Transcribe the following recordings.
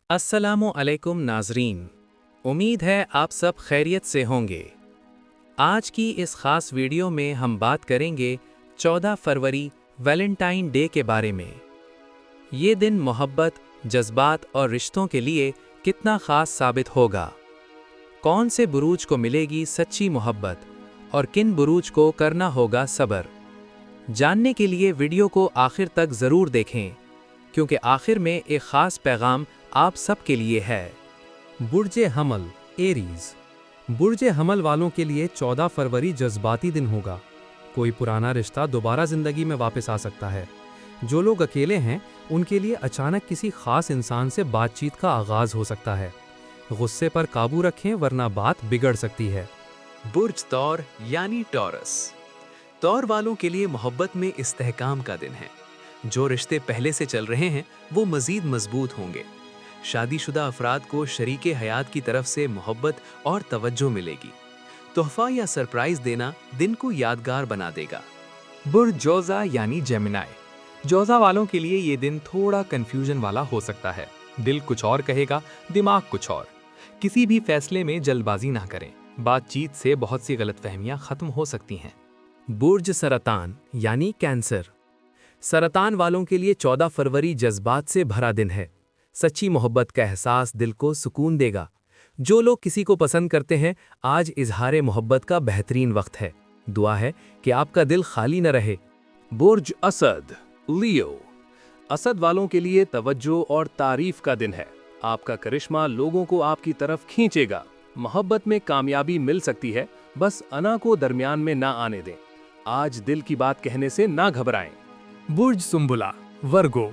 अस्सलामु अलैकुम नाजरीन। उम्मीद है आप सब खैरियत से होंगे। आज की इस ख़ास वीडियो में हम बात करेंगे 14 फरवरी वैलेंटाइन डे के बारे में। ये दिन मोहब्बत, जज्बात और रिश्तों के लिए कितना ख़ास साबित होगा। कौन से बुरूज को मिलेगी सच्ची मोहब्बत और किन बुरूज को करना होगा सब्र। जानने के लिए वीडियो को आखिर तक ज़रूर देखें, क्योंकि आखिर में एक ख़ास पैगाम आप सब के लिए है। बुर्ज हमल एरीज। बुर्ज हमल वालों के लिए 14 फरवरी जज्बाती दिन होगा। कोई पुराना रिश्ता दोबारा जिंदगी में वापस आ सकता है। जो लोग अकेले हैं उनके लिए अचानक किसी खास इंसान से बातचीत का आगाज हो सकता है। गुस्से पर काबू रखें वरना बात बिगड़ सकती है। बुर्ज तौर यानी टॉरस। तौर वालों के लिए मोहब्बत में इस्तेहकाम का दिन है। जो रिश्ते पहले से चल रहे हैं वो मजीद मजबूत होंगे। शादीशुदा अफराद को शरीके हयात की तरफ से मोहब्बत और तवज्जो मिलेगी। तोहफा या सरप्राइज देना दिन को यादगार बना देगा। बुर्ज जोज़ा यानी जेमिनाई। जोज़ा वालों के लिए ये दिन थोड़ा कंफ्यूजन वाला हो सकता है। दिल कुछ और कहेगा, दिमाग कुछ और। किसी भी फैसले में जल्दबाजी ना करें। बातचीत से बहुत सी गलतफहमियां खत्म हो सकती हैं। बुर्ज सरतान यानी कैंसर। सरतान वालों के लिए 14 फरवरी जज्बात से भरा दिन है। सच्ची मोहब्बत का एहसास दिल को सुकून देगा। जो लोग किसी को पसंद करते हैं, आज इजहार मोहब्बत का बेहतरीन वक्त है। दुआ है कि आपका दिल खाली न रहे। बुर्ज असद लियो। असद वालों के लिए तवज्जो और तारीफ का दिन है। आपका करिश्मा लोगों को आपकी तरफ खींचेगा। मोहब्बत में कामयाबी मिल सकती है, बस अना को दरमियान में ना आने दें। आज दिल की बात कहने से ना घबराएं। बुर्ज सुंबुला वर्गो।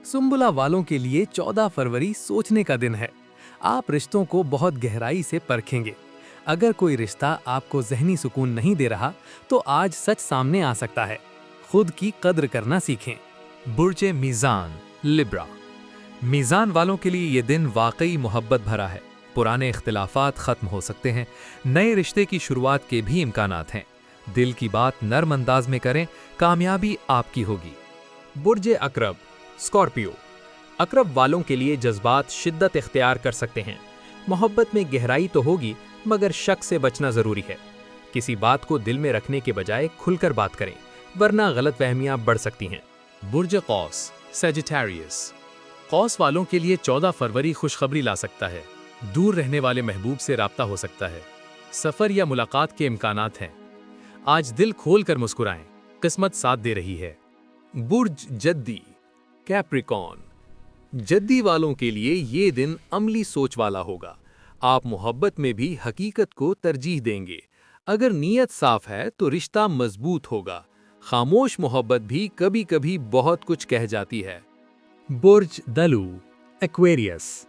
सुंबुला वालों के लिए 14 फरवरी सोचने का दिन है। आप रिश्तों को बहुत गहराई से परखेंगे। अगर कोई रिश्ता आपको ज़हनी सुकून नहीं दे रहा तो आज सच सामने आ सकता है। खुद की कद्र करना सीखें। बुर्ज मीज़ान लिब्रा। मीज़ान वालों के लिए ये दिन वाकई मोहब्बत भरा है। पुराने इख्तिलाफात ख़त्म हो सकते हैं। नए रिश्ते की शुरुआत के भी इम्कानात हैं। दिल की बात नर्म अंदाज में करें, कामयाबी आपकी होगी। बुर्ज अकरब स्कॉर्पियो। अकरब वालों के लिए जज्बात शिद्दत इख्तियार कर सकते हैं। मोहब्बत में गहराई तो होगी, मगर शक से बचना ज़रूरी है। किसी बात को दिल में रखने के बजाय खुलकर बात करें, वरना गलतफहमियां बढ़ सकती हैं। बुर्ज कौस सजिटेरियस। कौस वालों के लिए 14 फरवरी खुशखबरी ला सकता है। दूर रहने वाले महबूब से राब्ता हो सकता है। सफ़र या मुलाकात के इम्कानात हैं। आज दिल खोल कर मुस्कुराएं, किस्मत साथ दे रही है। बुर्ज जद्दी कैप्रिकॉर्न। जद्दी वालों के लिए ये दिन अमली सोच वाला होगा। आप मोहब्बत में भी हकीकत को तरजीह देंगे। अगर नीयत साफ है तो रिश्ता मजबूत होगा। खामोश मोहब्बत भी कभी कभी बहुत कुछ कह जाती है। बुर्ज दलू एक्वेरियस।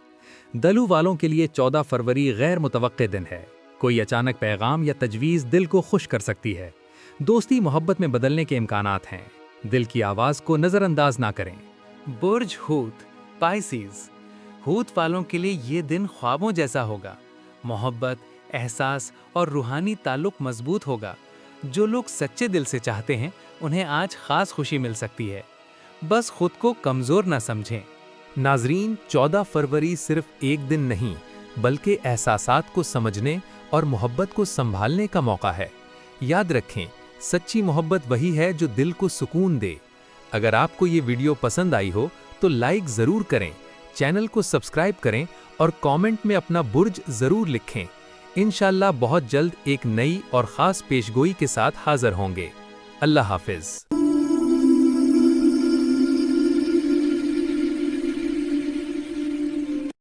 दलू वालों के लिए 14 फरवरी गैर मुतवक्के दिन है। कोई अचानक पैगाम या तजवीज़ दिल को खुश कर सकती है। दोस्ती मोहब्बत में बदलने के इम्कानात हैं। दिल की आवाज़ को नज़रअंदाज ना करें। बुर्ज हूत पाइसीज। हूत वालों के लिए ये दिन ख्वाबों जैसा होगा। मोहब्बत, एहसास और रूहानी ताल्लुक मजबूत होगा। जो लोग सच्चे दिल से चाहते हैं उन्हें आज खास खुशी मिल सकती है। बस खुद को कमज़ोर ना समझें। नाजरीन, 14 फरवरी सिर्फ एक दिन नहीं, बल्कि एहसासात को समझने और मोहब्बत को संभालने का मौका है। याद रखें, सच्ची मोहब्बत वही है जो दिल को सुकून दे। अगर आपको ये वीडियो पसंद आई हो तो लाइक ज़रूर करें, चैनल को सब्सक्राइब करें और कमेंट में अपना बुर्ज ज़रूर लिखें। इंशाअल्लाह बहुत जल्द एक नई और ख़ास पेशगोई के साथ हाज़िर होंगे। अल्लाह हाफ़िज़।